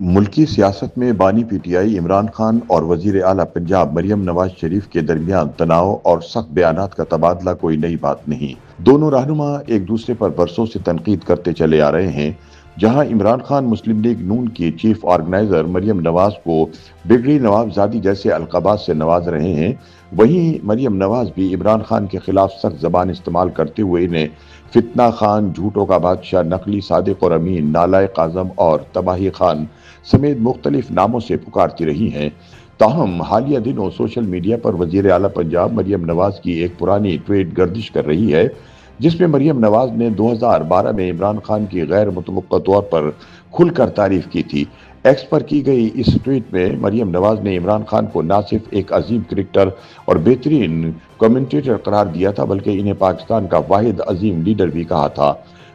ملکی سیاست میں بانی P T I Imran Khan اور وزیر اعلیٰ پنجاب مریم نواز شریف کے درمیان تناؤ اور سخت بیانات کا تبادلہ کوئی نئی بات نہیں۔ دونوں رہنما ایک دوسرے پر برسوں سے تنقید کرتے چلے آ رہے ہیں۔ جہاں عمران خان مسلم لیگ نون کی چیف آرگنائزر مریم نواز کو بگڑی نوابزادی جیسے القابات سے نواز رہے ہیں، وہیں مریم نواز بھی عمران خان کے خلاف سخت زبان استعمال کرتے ہوئے انہیں فتنہ خان، جھوٹوں کا بادشاہ، نقلی صادق اور امین، نالائق اعظم اور تباہی خان سمیت مختلف ناموں سے پکارتی رہی ہیں۔ تاہم حالیہ دنوں سوشل میڈیا پر وزیر اعلیٰ پنجاب مریم نواز کی ایک پرانی ٹویٹ گردش کر رہی ہے، جس میں مریم نواز نے 2012 میں عمران خان کی غیر متوقع طور پر کھل کر تعریف کی تھی۔ ایکس پر کی گئی اس ٹویٹ میں مریم نواز نے عمران خان کو نہ صرف ایک عظیم کرکٹر اور بہترین کمنٹیٹر قرار دیا تھا بلکہ انہیں پاکستان کا واحد عظیم لیڈر بھی کہا تھا۔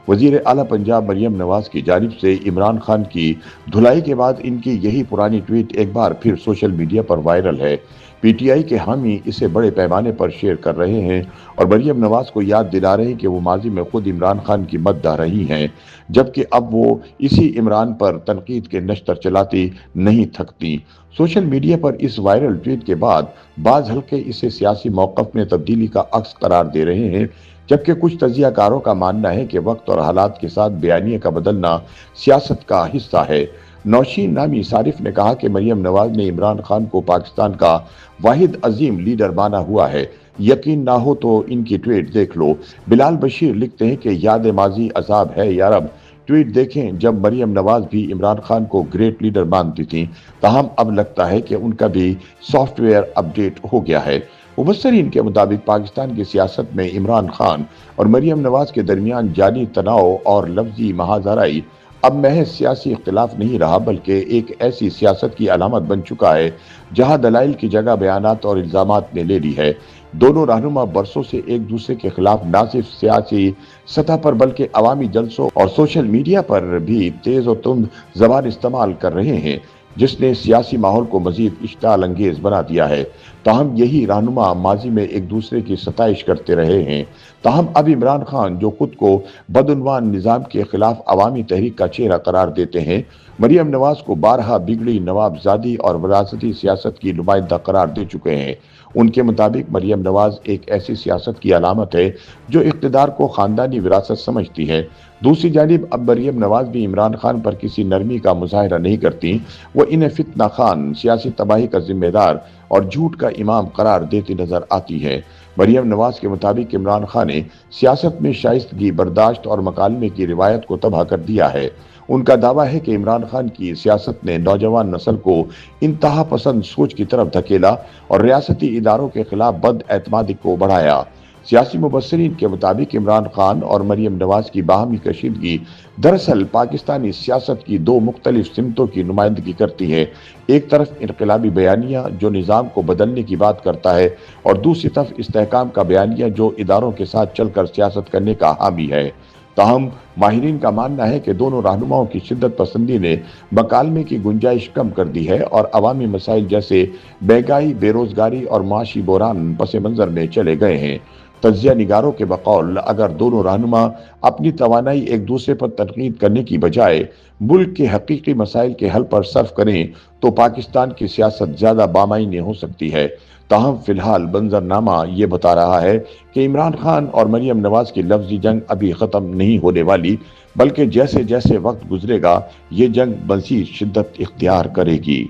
وزیر اعلیٰ پنجاب مریم نواز کی جانب سے عمران خان کی دھلائی کے بعد ان کی یہی پرانی ٹویٹ ایک بار پھر سوشل میڈیا پر وائرل ہے۔ پی ٹی آئی کے حامی اسے بڑے پیمانے پر شیئر کر رہے ہیں اور مریم نواز کو یاد دلا رہے ہیں کہ وہ ماضی میں خود عمران خان کی مداح رہی ہیں، جبکہ اب وہ اسی عمران پر تنقید کے نشتر چلاتی نہیں تھکتی۔ سوشل میڈیا پر اس وائرل ٹویٹ کے بعد بعض حلقے اسے سیاسی موقف میں تبدیلی کا عکس قرار دے رہے ہیں، جبکہ کچھ تجزیہ کاروں کا ماننا ہے کہ وقت اور حالات کے ساتھ بیانیے کا بدلنا سیاست کا حصہ ہے۔ نوشین نامی صارف نے کہا کہ مریم نواز نے عمران خان کو پاکستان کا واحد عظیم لیڈر مانا ہوا ہے۔ یقین نہ ہو تو ان کی ٹویٹ دیکھ لو۔ بلال بشیر لکھتے ہیں کہ یاد ماضی عذاب ہے یارب۔ ٹویٹ دیکھیں، جب مریم نواز بھی عمران خان کو گریٹ لیڈر مانتی تھیں، تاہم اب لگتا ہے کہ ان کا بھی سافٹ ویئر اپڈیٹ ہو گیا ہے۔ مبصرین کے مطابق پاکستان کی سیاست میں عمران خان اور مریم نواز کے درمیان جانی تناؤ اور لفظی مہاجرائی اب محض سیاسی اختلاف نہیں رہا بلکہ ایک ایسی سیاست کی علامت بن چکا ہے جہاں دلائل کی جگہ بیانات اور الزامات نے لے لی ہے۔ دونوں رہنما برسوں سے ایک دوسرے کے خلاف نہ صرف سیاسی سطح پر بلکہ عوامی جلسوں اور سوشل میڈیا پر بھی تیز و تند زبان استعمال کر رہے ہیں، جس نے سیاسی ماحول کو مزید اشتعال انگیز بنا دیا ہے۔ تاہم یہی رہنما ماضی میں ایک دوسرے کی ستائش کرتے رہے ہیں۔ تاہم اب عمران خان جو خود کو بدعنوان نظام کے خلاف عوامی تحریک کا چہرہ قرار دیتے ہیں، مریم نواز کو بارہا بگڑی نوابزادی اور وراثتی سیاست کی نمائندہ قرار دے چکے ہیں۔ ان کے مطابق مریم نواز ایک ایسی سیاست کی علامت ہے جو اقتدار کو خاندانی وراثت سمجھتی ہے۔ دوسری جانب اب مریم نواز بھی عمران خان پر کسی نرمی کا مظاہرہ نہیں کرتی، وہ انہیں فتنہ خان، سیاسی تباہی کا ذمہ دار اور جھوٹ کا امام قرار دیتی نظر آتی ہے۔ مریم نواز کے مطابق عمران خان نے سیاست میں شائستگی، برداشت اور مکالمے کی روایت کو تباہ کر دیا ہے۔ ان کا دعویٰ ہے کہ عمران خان کی سیاست نے نوجوان نسل کو انتہا پسند سوچ کی طرف دھکیلا اور ریاستی اداروں کے خلاف بد اعتمادی کو بڑھایا۔ سیاسی مبصرین کے مطابق عمران خان اور مریم نواز کی باہمی کشیدگی دراصل پاکستانی سیاست کی دو مختلف سمتوں کی نمائندگی کرتی ہے۔ ایک طرف انقلابی بیانیہ جو نظام کو بدلنے کی بات کرتا ہے اور دوسری طرف استحکام کا بیانیہ جو اداروں کے ساتھ چل کر سیاست کرنے کا حامی ہے۔ تاہم ماہرین کا ماننا ہے کہ دونوں رہنماؤں کی شدت پسندی نے مکالمے کی گنجائش کم کر دی ہے اور عوامی مسائل جیسے مہنگائی، بے روزگاری اور معاشی بحران پس منظر میں چلے گئے ہیں۔ تجزیہ نگاروں کے بقول اگر دونوں رہنما اپنی توانائی ایک دوسرے پر تنقید کرنے کی بجائے ملک کے حقیقی مسائل کے حل پر صرف کریں تو پاکستان کی سیاست زیادہ بامعنی ہو سکتی ہے۔ تاہم فی الحال منظرنامہ یہ بتا رہا ہے کہ عمران خان اور مریم نواز کی لفظی جنگ ابھی ختم نہیں ہونے والی بلکہ جیسے جیسے وقت گزرے گا یہ جنگ مزید شدت اختیار کرے گی۔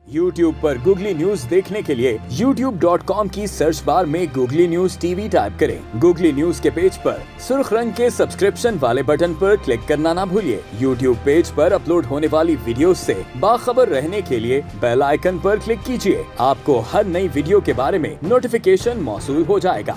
یوٹیوب پر گوگلی نیوز دیکھنے کے لیے youtube.com کی سرچ بار میں googly news T V type کریں۔ گوگلی نیوز کے پیج پر سرخ رنگ کے سبسکرپشن والے بٹن پر کلک کرنا نہ بھولیے۔ یوٹیوب پیج پر اپلوڈ ہونے والی ویڈیوز سے باخبر رہنے کے لیے بیل آئیکن پر کلک کیجیے۔ آپ کو ہر نئی ویڈیو کے بارے میں نوٹیفیکیشن موصول ہو جائے گا۔